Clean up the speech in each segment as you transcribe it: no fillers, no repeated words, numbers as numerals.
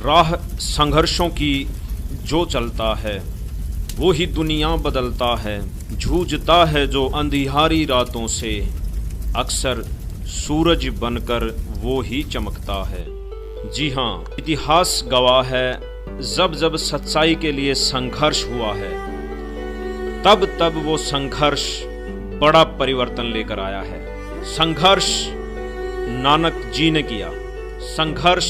राह संघर्षों की जो चलता है वो ही दुनिया बदलता है। जूझता है जो अंधियारी रातों से, अक्सर सूरज बनकर वो ही चमकता है। जी हाँ, इतिहास गवाह है, जब जब सच्चाई के लिए संघर्ष हुआ है तब तब वो संघर्ष बड़ा परिवर्तन लेकर आया है। संघर्ष नानक जी ने किया, संघर्ष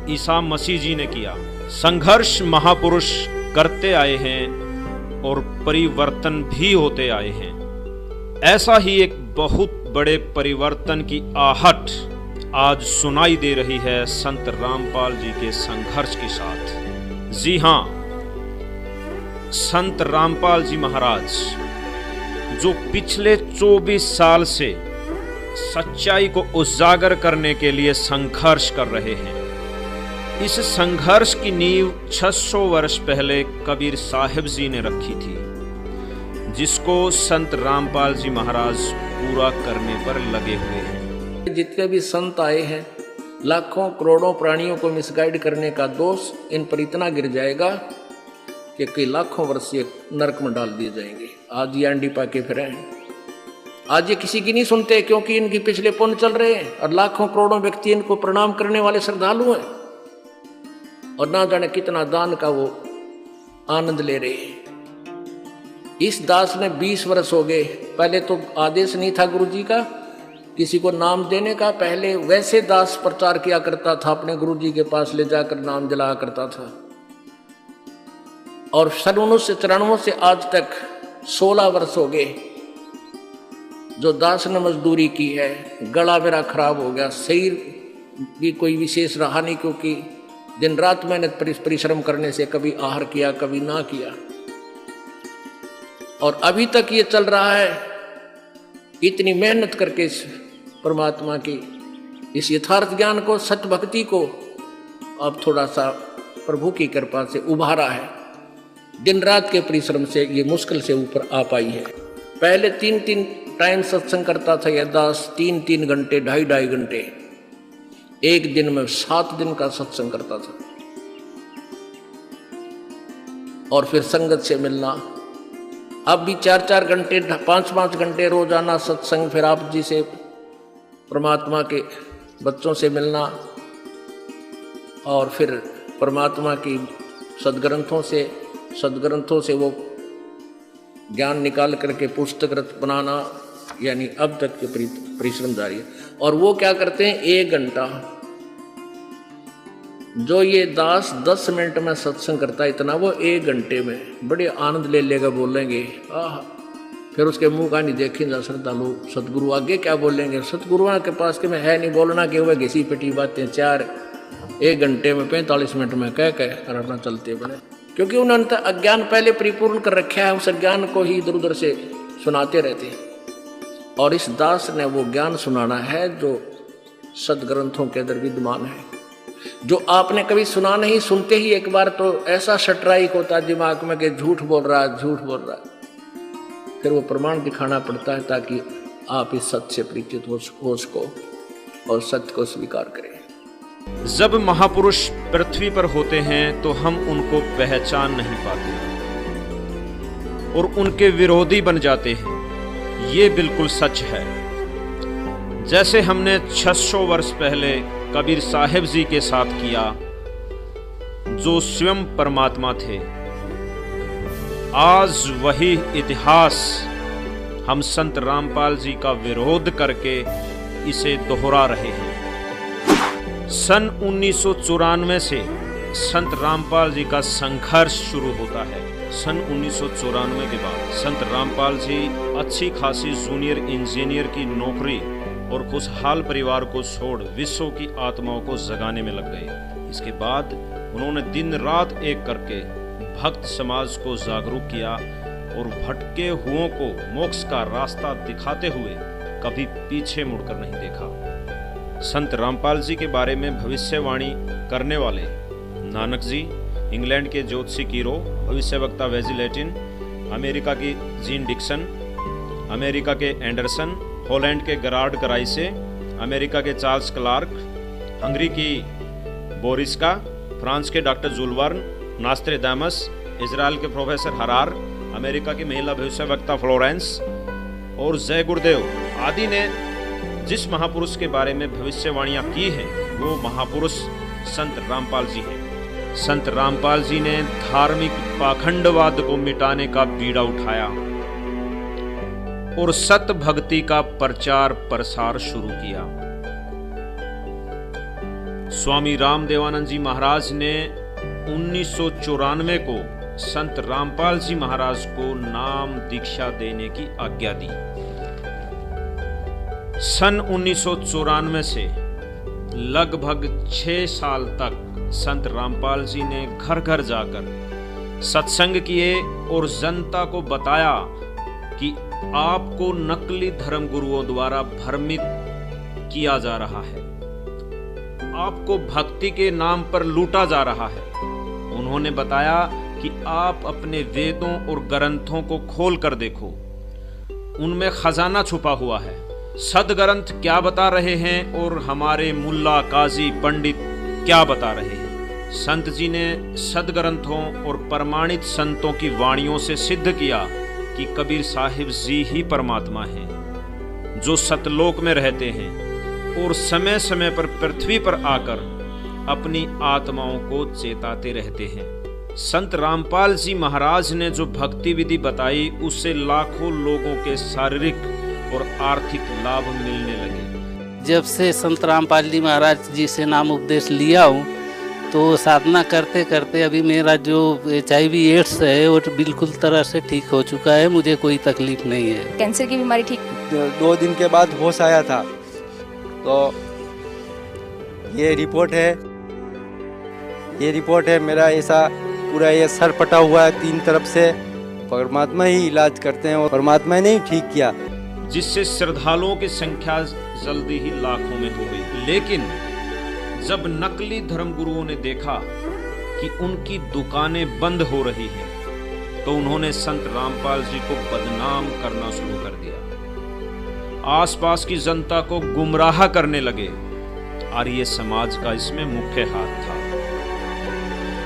ईसा मसीह जी ने किया, संघर्ष महापुरुष करते आए हैं और परिवर्तन भी होते आए हैं। ऐसा ही एक बहुत बड़े परिवर्तन की आहट आज सुनाई दे रही है संत रामपाल जी के संघर्ष के साथ। जी हाँ, संत रामपाल जी महाराज जो पिछले 24 साल से सच्चाई को उजागर करने के लिए संघर्ष कर रहे हैं। इस संघर्ष की नींव 600 वर्ष पहले कबीर साहिब जी ने रखी थी, जिसको संत रामपाल जी महाराज पूरा करने पर लगे हुए हैं। जितने भी संत आए हैं, लाखों करोड़ों प्राणियों को मिसगाइड करने का दोष इन पर इतना गिर जाएगा कि कई लाखों वर्ष ये नरक में डाल दिए जाएंगे। आज ये अंडी पाके फिरे हैं, आज ये किसी की नहीं सुनते क्योंकि इनके पिछले पुण्य चल रहे हैं और लाखों करोड़ों व्यक्ति इनको प्रणाम करने वाले श्रद्धालु हैं और ना जाने कितना दान का वो आनंद ले रहे हैं। इस दास ने 20 वर्ष हो गए, पहले तो आदेश नहीं था गुरु जी का किसी को नाम देने का। पहले वैसे दास प्रचार किया करता था, अपने गुरु जी के पास ले जाकर नाम दिलाया करता था। और सन 1994 से आज तक 16 वर्ष हो गए जो दास ने मजदूरी की है। गला मेरा खराब हो गया, शरीर भी कोई विशेष रहा नहीं, क्योंकि दिन रात मेहनत परिश्रम करने से कभी आहार किया कभी ना किया, और अभी तक ये चल रहा है। इतनी मेहनत करके इस परमात्मा की इस यथार्थ ज्ञान को, सत्य भक्ति को अब थोड़ा सा प्रभु की कृपा से उभारा है। दिन रात के परिश्रम से ये मुश्किल से ऊपर आ पाई है। पहले 3-3 टाइम सत्संग करता था यह दास, 3-3 घंटे 2.5 घंटे, एक दिन में 7 दिन का सत्संग करता था। और फिर संगत से मिलना, अब भी 4-4 घंटे 5-5 घंटे रोजाना सत्संग, फिर आप जी से परमात्मा के बच्चों से मिलना, और फिर परमात्मा की सदग्रंथों से वो ज्ञान निकाल करके पुस्तक बनाना, यानी अब तक के परिश्रम जारी है। और वो क्या करते हैं, 1 घंटा जो ये दास 10 मिनट में सत्संग करता है, इतना वो 1 घंटे में बड़े आनंद ले लेगा, बोलेंगे आह। फिर उसके मुंह का नहीं देखेंगे श्रद्धालु, सतगुरु आगे क्या बोलेंगे। सतगुरुओं के पास के में है नहीं बोलना कि वह घिसी पिटी बातें 1 घंटे में 45 मिनट में कह कर अपना चलते बने, क्योंकि उन्होंने अज्ञान पहले परिपूर्ण कर रखा है। उस अज्ञान को ही इधर उधर से सुनाते रहते हैं। और इस दास ने वो ज्ञान सुनाना है जो सदग्रंथों के अंदर विद्यमान है, जो आपने कभी सुना नहीं। सुनते ही एक बार तो ऐसा स्ट्राइक होता है दिमाग में कि झूठ बोल रहा है, झूठ बोल रहा है। फिर वो प्रमाण दिखाना पड़ता है ताकि आप इस सत्य से परिचित हो सको और सत्य को स्वीकार करें। जब महापुरुष पृथ्वी पर होते हैं तो हम उनको पहचान नहीं पाते और उनके विरोधी बन जाते हैं। ये बिल्कुल सच है। जैसे हमने 600 वर्ष पहले कबीर साहिब जी के साथ किया, जो स्वयं परमात्मा थे, आज वही इतिहास हम संत रामपाल जी का विरोध करके इसे दोहरा रहे हैं। सन 1994 से संत रामपाल जी का संघर्ष शुरू होता है। सन 1994 के बाद संत रामपाल जी अच्छी खासी जूनियर इंजीनियर की नौकरी और खुशहाल परिवार को छोड़ विश्व की आत्माओं को जगाने में लग गए। इसके बाद उन्होंने दिन रात एक करके भक्त समाज को जागरूक किया और भटके हुओं को मोक्ष का रास्ता दिखाते हुए कभी पीछे मुड़कर नहीं देखा। संत रामपाल जी के बारे में भविष्यवाणी करने वाले नानक जी, इंग्लैंड के ज्योतिषी कीरो, भविष्यवक्ता वेजी लैटिन, अमेरिका की जीन डिक्सन, अमेरिका के एंडरसन, हॉलैंड के गरार्ड कराइसे, अमेरिका के चार्ल्स क्लार्क, हंगरी की बोरिस्का, फ्रांस के डॉक्टर जुलवर्न, नास्ट्रेडामस, इजराइल के प्रोफेसर हरार, अमेरिका की महिला भविष्यवक्ता फ्लोरेंस और जय गुरुदेव आदि ने जिस महापुरुष के बारे में भविष्यवाणियां की हैं वो महापुरुष संत रामपाल जी हैं। संत रामपाल जी ने धार्मिक पाखंडवाद को मिटाने का बीड़ा उठाया और सत भक्ति का प्रचार प्रसार शुरू किया। स्वामी रामदेवानंद जी महाराज ने 1994 को संत रामपाल जी महाराज को नाम दीक्षा देने की आज्ञा दी। सन 1994 से लगभग 6 साल तक संत रामपाल जी ने घर घर जाकर सत्संग किए और जनता को बताया कि आपको नकली धर्म गुरुओं द्वारा भ्रमित किया जा रहा है, आपको भक्ति के नाम पर लूटा जा रहा है। उन्होंने बताया कि आप अपने वेदों और ग्रंथों को खोल कर देखो, उनमें खजाना छुपा हुआ है। सदग्रंथ क्या बता रहे हैं और हमारे मुल्ला काजी पंडित क्या बता रहे हैं। संत जी ने सदग्रंथों और प्रमाणित संतों की वाणियों से सिद्ध किया कि कबीर साहिब जी ही परमात्मा हैं, जो सतलोक में रहते हैं और समय समय पर पृथ्वी पर आकर अपनी आत्माओं को चेताते रहते हैं। संत रामपाल जी महाराज ने जो भक्ति विधि बताई उससे लाखों लोगों के शारीरिक और आर्थिक लाभ मिलने लगे। जब से संत रामपाल जी महाराज जी से नाम उपदेश लिया हूँ तो साधना करते करते अभी मेरा जो HIV एड्स है वो बिल्कुल तरह से ठीक हो चुका है, मुझे कोई तकलीफ नहीं है। कैंसर की बीमारी ठीक 2 दिन के बाद होश आया था। तो ये रिपोर्ट है मेरा ऐसा पूरा ये सर पटा हुआ है 3 तरफ से। परमात्मा ही इलाज करते हैं और परमात्मा ने ही ठीक किया, जिससे श्रद्धालुओं की संख्या जल्दी ही लाखों में हो गई। लेकिन जब नकली धर्म गुरुओं ने देखा कि उनकी दुकानें बंद हो रही हैं, तो उन्होंने संत रामपाल जी को बदनाम करना शुरू कर दिया। आसपास की जनता को गुमराह करने लगे। आर्य समाज का इसमें मुख्य हाथ था,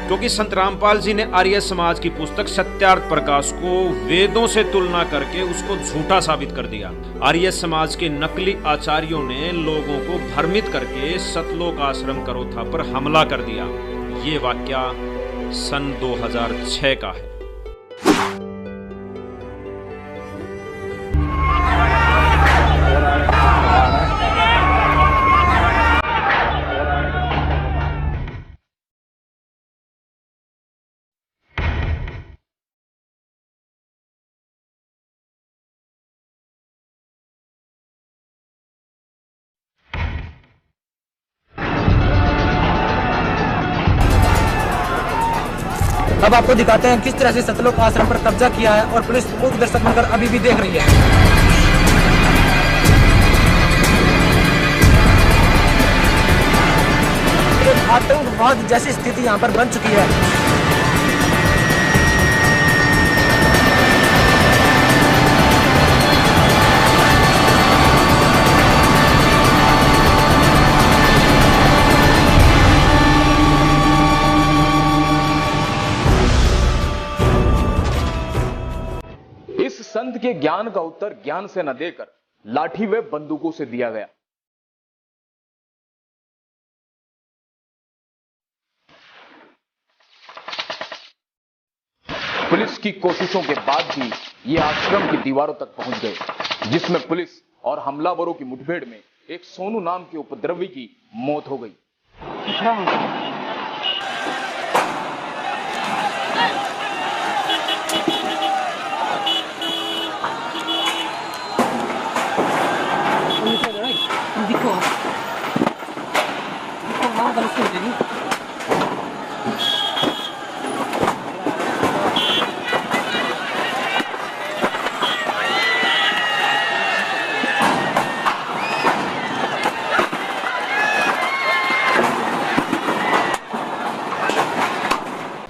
क्योंकि संत रामपाल जी ने आर्य समाज की पुस्तक सत्यार्थ प्रकाश को वेदों से तुलना करके उसको झूठा साबित कर दिया। आर्य समाज के नकली आचार्यों ने लोगों को भ्रमित करके सतलोक आश्रम करोथा पर हमला कर दिया। ये वाकया सन 2006 का है। अब आपको दिखाते हैं किस तरह से सतलोक आश्रम पर कब्जा किया है और पुलिस मूक दर्शक बनकर अभी भी देख रही है। एक आतंकवाद जैसी स्थिति यहाँ पर बन चुकी है। संत के ज्ञान का उत्तर ज्ञान से न देकर लाठी व बंदूकों से दिया गया। पुलिस की कोशिशों के बाद भी ये आश्रम की दीवारों तक पहुंच गए, जिसमें पुलिस और हमलावरों की मुठभेड़ में एक सोनू नाम के उपद्रवी की मौत हो गई।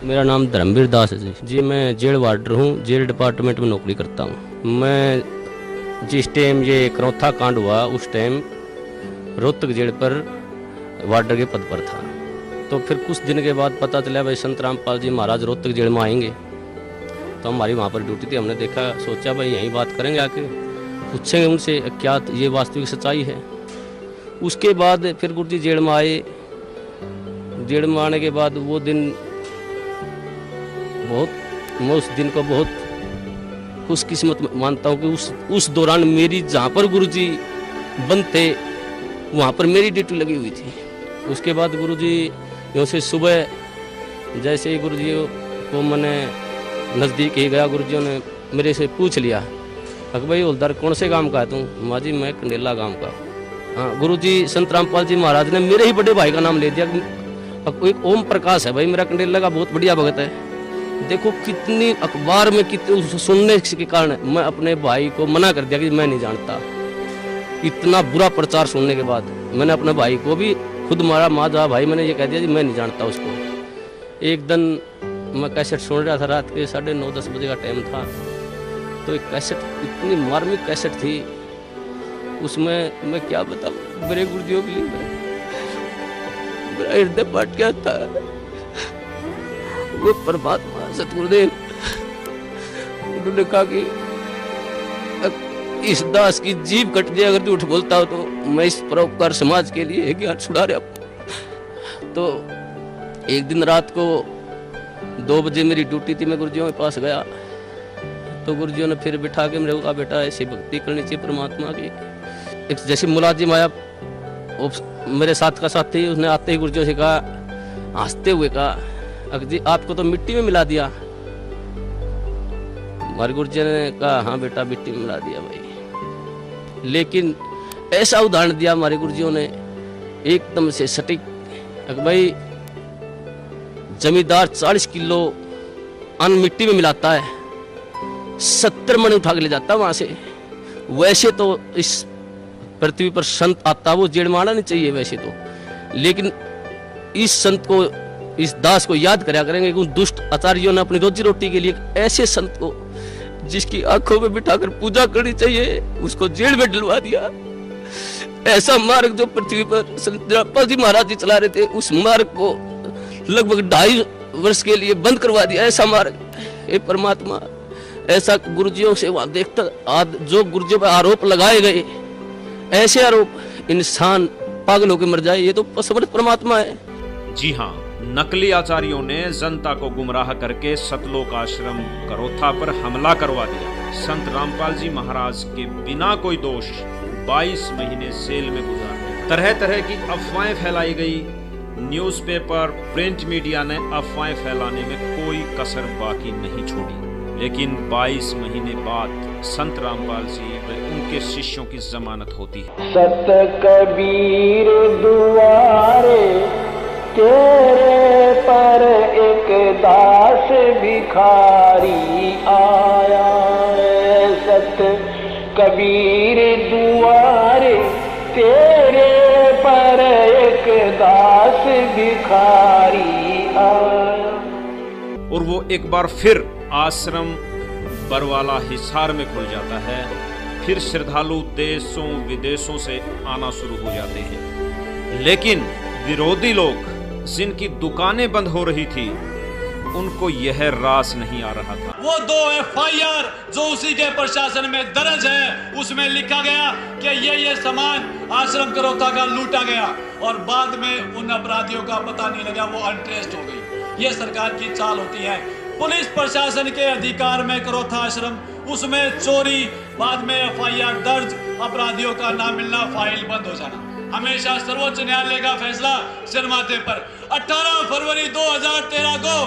मेरा नाम धर्मवीर दास है जी। मैं जेल वार्डर हूँ, जेल डिपार्टमेंट में नौकरी करता हूँ। मैं जिस टाइम ये करौथा कांड हुआ उस टाइम रोहतक जेल पर वार्डर के पद पर था। तो फिर कुछ दिन के बाद पता चला भाई संत रामपाल जी महाराज रोहतक जेल में आएंगे। तो हमारी वहाँ पर ड्यूटी थी, हमने देखा, सोचा भाई यहीं बात करेंगे, आके पूछेंगे उनसे क्या ये वास्तविक सच्चाई है। उसके बाद फिर गुरु जी जेल में आए। जेल में आने के बाद वो दिन मैं उस दिन को बहुत खुशकिस्मत मानता हूँ कि उस दौरान मेरी जहाँ पर गुरु जी बंद थे वहाँ पर मेरी ड्यूटी लगी हुई थी। उसके बाद गुरु जी यहाँ से सुबह जैसे ही गुरु जी को मैंने नज़दीक ही गया, गुरु जी ने मेरे से पूछ लिया, अक भाई हवलदार कौन से गांव का है तू? माँ जी मैं कंडेला गांव का। हाँ, गुरु जी संत रामपाल जी महाराज ने मेरे ही बड़े भाई का नाम ले दिया। एक ओम प्रकाश है भाई, मेरा कंडेला का बहुत बढ़िया भगत है। देखो कितनी अखबार में कितने सुनने के कारण मैं अपने भाई को मना कर दिया कि मैं नहीं जानता। इतना बुरा प्रचार सुनने के बाद मैंने अपने भाई को भी खुद मारा, माँ जा भाई, मैंने ये कह दिया कि मैं नहीं जानता उसको। एक दिन मैं कैसेट सुन रहा था, रात के 9:30-10 बजे का टाइम था। तो एक कैसेट, इतनी मार्मिक कैसेट थी, उसमें मैं क्या बताऊं, मेरे गुरुजियों के लिए मेरा हृदय फट गया था। वो परमात्मा सतगुरुदेव उन्होंने कहा कि इस दास की जीभ कट जाए अगर तू उठ बोलता हो तो मैं इस परोपकार समाज के लिए ज्ञान छुड़ा रहा। तो एक दिन रात को 2 बजे मेरी ड्यूटी थी, मैं गुरुजियों के पास गया तो गुरुजियों ने फिर बिठा के मेरे को कहा, बेटा ऐसी भक्ति करनी चाहिए परमात्मा की। एक जैसे मुलाजिम आया मेरे साथ का साथी, उसने आते ही गुरुजियों से कहा, हंसते हुए कहा, जी आपको तो मिट्टी में मिला दिया। हमारे गुरुजी ने कहा, हाँ बेटा मिट्टी में मिला दिया भाई। लेकिन ऐसा उदाहरण दिया हमारे गुरुजियों ने एकदम से सटीक, भाई जमींदार 40 किलो अन्न मिट्टी में मिलाता है, 70 मण उठा के ले जाता वहां से। वैसे तो इस पृथ्वी पर संत आता वो जेड़ मारना नहीं चाहिए वैसे तो, लेकिन इस संत को, इस दास को याद करा करेंगे कि उन दुष्ट आचार्यों ने अपनी रोजी रोटी के लिए ऐसे संत को जिसकी आंखों में बिठाकर पूजा करनी चाहिए उसको जेल में डलवा दिया। ऐसा मार्ग जो पृथ्वी पर संत रामपाल जी महाराज जी चला रहे थे, उस मार्ग को लगभग 2.5 वर्ष के लिए बंद करवा दिया। ऐसा मार्ग, हे परमात्मा, ऐसा गुरुजियों से वहां देखता, जो गुरुजियों पर आरोप लगाए गए, ऐसे आरोप इंसान पागल होकर मर जाए, ये तो समर्थ परमात्मा है। जी हाँ, नकली आचार्यों ने जनता को गुमराह करके सतलोक आश्रम करोथा पर हमला करवा दिया। संत रामपाल जी महाराज के बिना कोई दोष 22 महीने जेल में गुजारे। तरह तरह की अफवाहें फैलाई गई। न्यूज़पेपर, प्रिंट मीडिया ने अफवाहें फैलाने में कोई कसर बाकी नहीं छोड़ी। लेकिन 22 महीने बाद संत रामपाल जी व उनके शिष्यों की जमानत होती है। सत कबीर दुआरे तेरे पर एक दास भिखारी आया है। सत कबीर दुआरे तेरे पर एक दास भिखारी आया। और वो एक बार फिर आश्रम बरवाला हिसार में खुल जाता है। फिर श्रद्धालु देशों विदेशों से आना शुरू हो जाते हैं। लेकिन विरोधी लोग जिनकी दुकानें बंद हो रही थी, उनको यह रास नहीं आ रहा था। वो 2 FIR जो उसी के प्रशासन में दर्ज है, उसमें लिखा गया कि ये सामान आश्रम करोथा का लूटा गया और बाद में उन अपराधियों का पता नहीं लगा, वो अनट्रेस्ड हो गई। ये सरकार की चाल होती है। पुलिस प्रशासन के अधिकार में करोथा आश्रम, उसमें चोरी, बाद में FIR दर्ज, अपराधियों का ना मिलना, फाइल बंद हो जाना। हमेशा सर्वोच्च न्यायालय का फैसला सिर माथे पर। 18 फरवरी 2013 को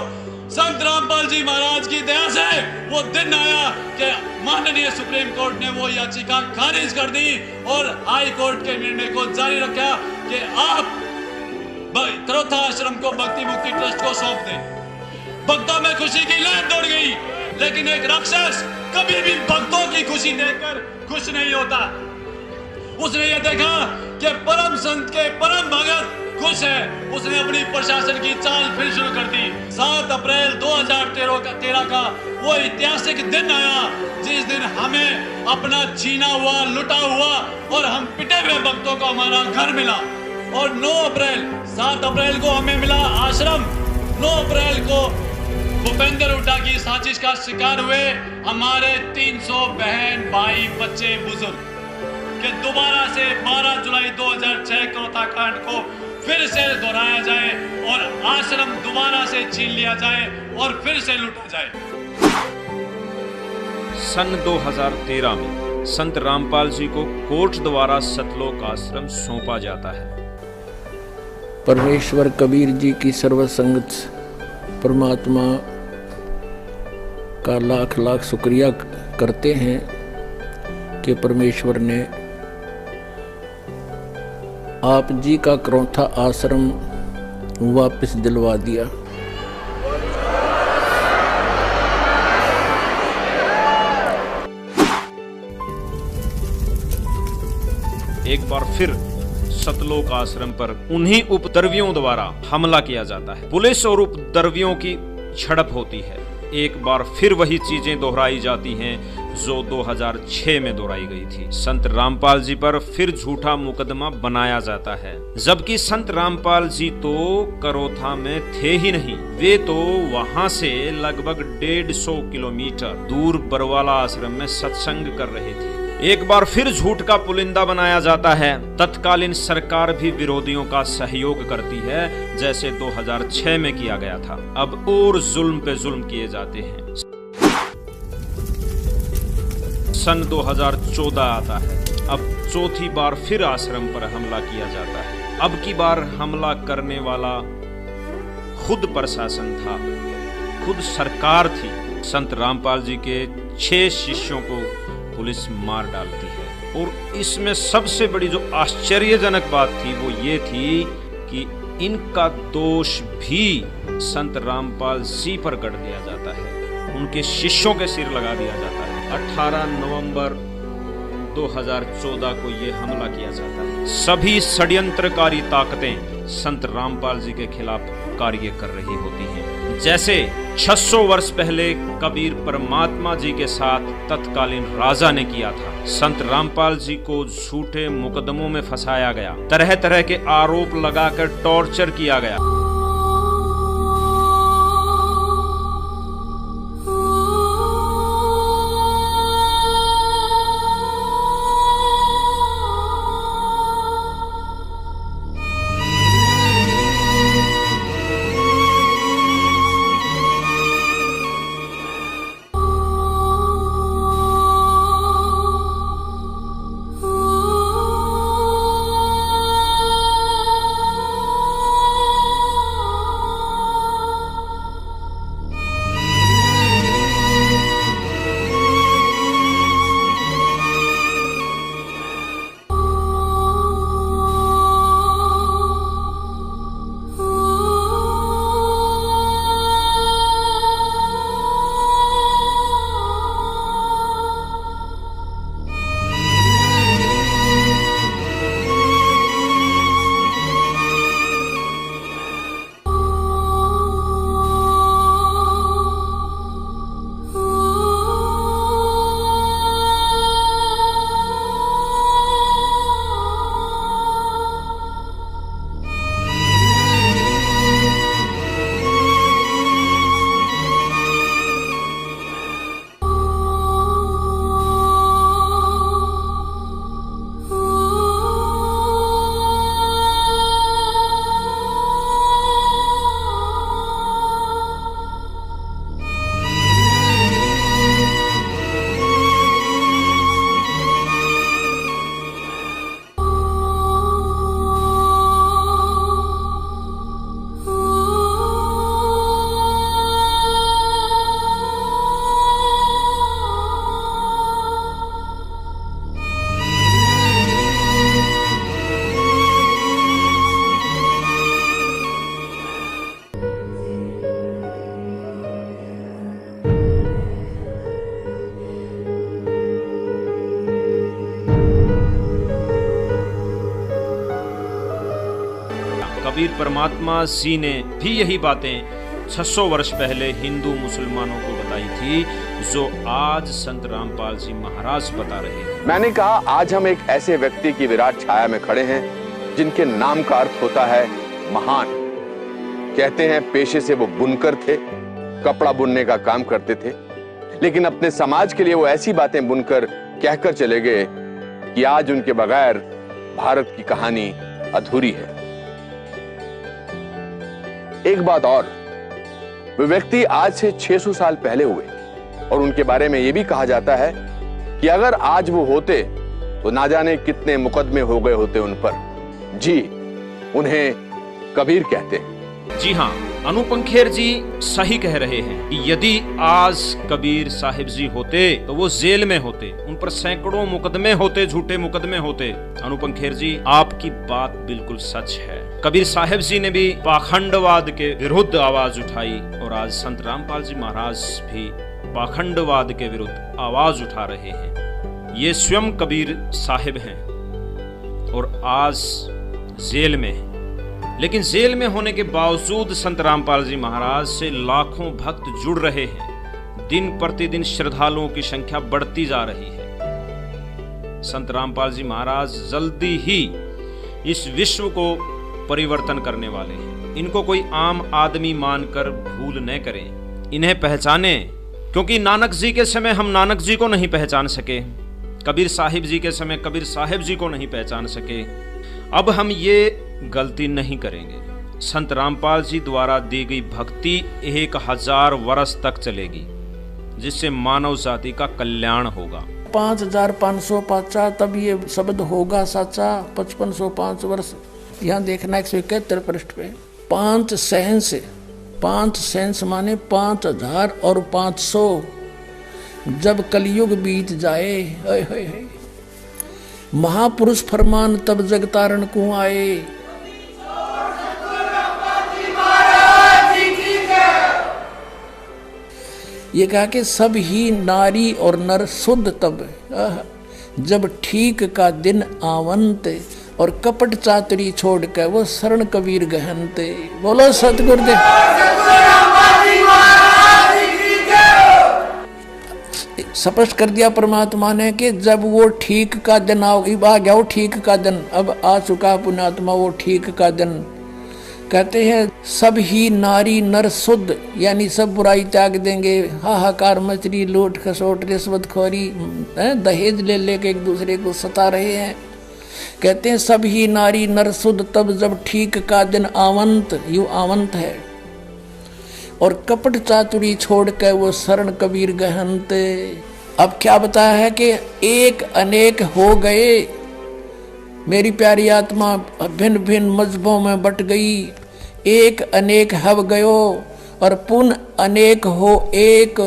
संत रामपाल जी महाराज की दया से वो दिन आया कि माननीय सुप्रीम कोर्ट ने वो याचिका खारिज कर दी और हाई कोर्ट के निर्णय को जारी रखा कि आप करोथा आश्रम को भक्ति मुक्ति ट्रस्ट को सौंप दें। भक्तों में खुशी की लहर दौड़ गई, लेकिन एक राक्षस कभी भी भक्तों की खुशी देखकर खुश नहीं होता। उसने ये देखा कि परम संत के परम भगत खुश है, उसने अपनी प्रशासन की चाल फिर शुरू कर दी। 7 अप्रैल 2013 का वो ऐतिहासिक दिन आया जिस दिन हमें अपना छीना हुआ, लुटा हुआ और हम पिटे हुए भक्तों को हमारा घर मिला। और 9 अप्रैल 7 अप्रैल को हमें मिला आश्रम। 9 अप्रैल को भूपेंद्र हुड्डा की साजिश का शिकार हुए हमारे 300 बहन भाई बच्चे बुजुर्ग कि दोबारा से 12 जुलाई 2006 क्रोथा कांड को फिर से दोहराया जाए और आश्रम दोबारा से छीन लिया जाए और फिर से लूटा जाए। सन 2013 में संत रामपाल जी को कोर्ट द्वारा सतलोक आश्रम सौंपा जाता है। परमेश्वर कबीर जी की सर्वसंगत परमात्मा का लाख लाख शुक्रिया करते हैं कि परमेश्वर ने आप जी का क्रोथा आश्रम वापस दिलवा दिया। एक बार फिर सतलोक आश्रम पर उन्हीं उपद्रवियों द्वारा हमला किया जाता है। पुलिस और उपद्रवियों की झड़प होती है। एक बार फिर वही चीजें दोहराई जाती हैं जो 2006 में दोहराई गई थी। संत रामपाल जी पर फिर झूठा मुकदमा बनाया जाता है, जबकि संत रामपाल जी तो करोथा में थे ही नहीं। वे तो वहां से लगभग 150 किलोमीटर दूर बरवाला आश्रम में सत्संग कर रहे थे। एक बार फिर झूठ का पुलिंदा बनाया जाता है। तत्कालीन सरकार भी विरोधियों का सहयोग करती है, जैसे 2006 में किया गया था। अब और जुल्म पे जुल्म किए जाते हैं। सन 2014 आता है। अब चौथी बार फिर आश्रम पर हमला किया जाता है। अब की बार हमला करने वाला खुद प्रशासन था, खुद सरकार थी। संत रामपाल जी के 6 शिष्यों को पुलिस मार डालती है। और इसमें सबसे बड़ी जो आश्चर्यजनक बात थी वो ये थी कि इनका दोष भी संत रामपाल जी पर गढ़ दिया जाता है, उनके शिष्यों के सिर लगा दिया जाता है। 18 नवंबर 2014 को ये हमला किया जाता है। सभी षड्यंत्रकारी ताकतें संत रामपाल जी के खिलाफ कार्य कर रही होती हैं। जैसे 600 वर्ष पहले कबीर परमात्मा जी के साथ तत्कालीन राजा ने किया था। संत रामपाल जी को झूठे मुकदमों में फंसाया गया, तरह तरह के आरोप लगाकर टॉर्चर किया गया। कबीर परमात्मा जी ने भी यही बातें 600 वर्ष पहले हिंदू मुसलमानों को बताई थी, जो आज संत रामपाल जी महाराज बता रहे हैं। मैंने कहा आज हम एक ऐसे व्यक्ति की विराट छाया में खड़े हैं जिनके नाम का अर्थ होता है महान। कहते हैं पेशे से वो बुनकर थे, कपड़ा बुनने का काम करते थे, लेकिन अपने समाज के लिए वो ऐसी बातें बुनकर कहकर चले गए कि आज उनके बगैर भारत की कहानी अधूरी है। एक बात और, वे व्यक्ति आज से 600 साल पहले हुए और उनके बारे में यह भी कहा जाता है कि अगर आज वो होते तो ना जाने कितने मुकदमे हो गए होते उन पर। जी, उन्हें कबीर कहते हैं। जी हाँ, अनुपम खेर जी सही कह रहे हैं कि यदि आज कबीर साहिब जी होते तो वो जेल में होते, उन पर सैकड़ों मुकदमे होते, झूठे मुकदमे होते। अनुपम खेर जी, आपकी बात बिल्कुल सच है। कबीर साहिब जी ने भी पाखंडवाद के विरुद्ध आवाज उठाई और आज संत रामपाल जी महाराज भी पाखंडवाद के विरुद्ध आवाज उठा रहे हैं। ये स्वयं कबीर साहिब हैं और आज जेल में हैं। लेकिन जेल में होने के बावजूद संत रामपाल जी महाराज से लाखों भक्त जुड़ रहे हैं। दिन प्रतिदिन श्रद्धालुओं की संख्या बढ़ती जा रही है। संत रामपाल जी महाराज जल्दी ही इस विश्व को परिवर्तन करने वाले हैं। इनको कोई आम आदमी मानकर भूल न करें, इन्हें पहचाने, क्योंकि नानक जी के समय हम नानक जी को नहीं पहचान सके, कबीर साहिब जी के समय कबीर साहिब जी को नहीं पहचान सके। अब हम ये गलती नहीं करेंगे। संत रामपाल जी द्वारा दी गई भक्ति 1000 वर्ष तक चलेगी, जिससे मानव जाति का कल्याण होगा। 5550 तब ये शब्द होगा साचा। 5505 वर्ष यहाँ देखना 171 पृष्ठ पे। 5 सेंस माने 5000 और 500 जब कलयुग बीत जाए, महापुरुष फरमान तब जगतारण को आए। ये कहा कि सब ही नारी और नर शुद्ध तब, जब ठीक का दिन आवंत और कपट चातुरी छोड़ के वो शरण कबीर गहनते। बोलो सतगुरुदेव। स्पष्ट कर दिया परमात्मा ने कि जब वो ठीक का दिन आ गया, वो ठीक का दिन अब आ चुका पुण्यात्मा, वो ठीक का दिन। कहते हैं सब ही नारी नर शुद्ध, यानी सब बुराई त्याग देंगे। हाहाकार मचली, लूट खसोट रिश्वतखोरी, दहेज ले लेके एक दूसरे को सता रहे हैं। कहते हैं सब ही नारी नर शुद्ध तब जब ठीक का दिन आवंत, यू आवंत है, और कपट चातुरी छोड़ के वो शरण कबीर गहनते। अब क्या बताया है कि एक अनेक हो गए, मेरी प्यारी आत्मा भिन्न भिन्न मजहबों में बट गई। एक अनेक हव गयो और पुन अनेक हो एक,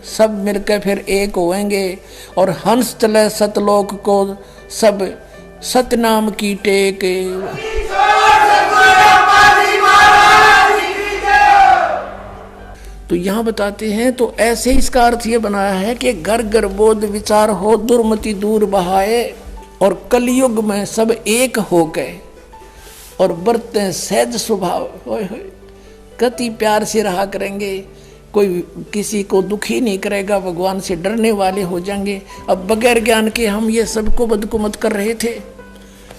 सब मिलकर फिर एक होएंगे। और हंस चले सतलोक को सब सतनाम की टेक। तो यहाँ बताते हैं, तो ऐसे इसका अर्थ ये बनाया है कि घर घर बोध विचार हो, दुर्मति दूर बहाए, और कलयुग में सब एक हो गए और बरते सहज स्वभाव। कति प्यार से रहा करेंगे, कोई किसी को दुखी नहीं करेगा, भगवान से डरने वाले हो जाएंगे। अब बगैर ज्ञान के हम ये सबको बदकुमत कर रहे थे,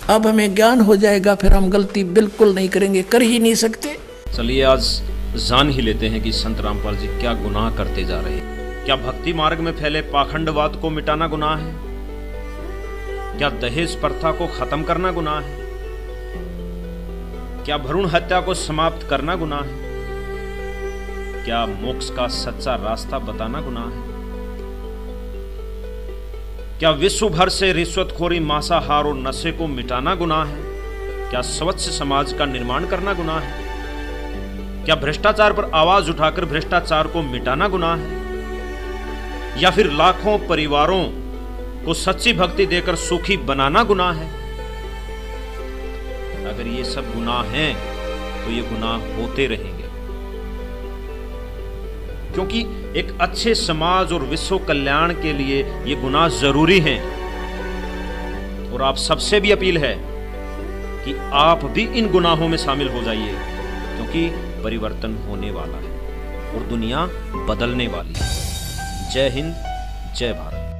अब हमें ज्ञान हो जाएगा, फिर हम गलती बिल्कुल नहीं करेंगे, कर ही नहीं सकते। चलिए आज जान ही लेते हैं कि संत रामपाल जी क्या गुनाह करते जा रहे हैं। क्या भक्ति मार्ग में फैले पाखंडवाद को मिटाना गुनाह है? क्या दहेज प्रथा को खत्म करना गुनाह है? क्या भ्रूण हत्या को समाप्त करना गुनाह है? क्या मोक्ष का सच्चा रास्ता बताना गुनाह है? क्या विश्व भर से रिश्वतखोरी, मांसाहार और नशे को मिटाना गुनाह है? क्या स्वच्छ समाज का निर्माण करना गुनाह है? क्या भ्रष्टाचार पर आवाज उठाकर भ्रष्टाचार को मिटाना गुनाह है? या फिर लाखों परिवारों को सच्ची भक्ति देकर सुखी बनाना गुनाह है? अगर ये सब गुनाह हैं तो ये गुनाह होते रहेंगे, क्योंकि एक अच्छे समाज और विश्व कल्याण के लिए ये गुनाह जरूरी हैं। और आप सबसे भी अपील है कि आप भी इन गुनाहों में शामिल हो जाइए, क्योंकि परिवर्तन होने वाला है और दुनिया बदलने वाली है। जय हिंद, जय भारत।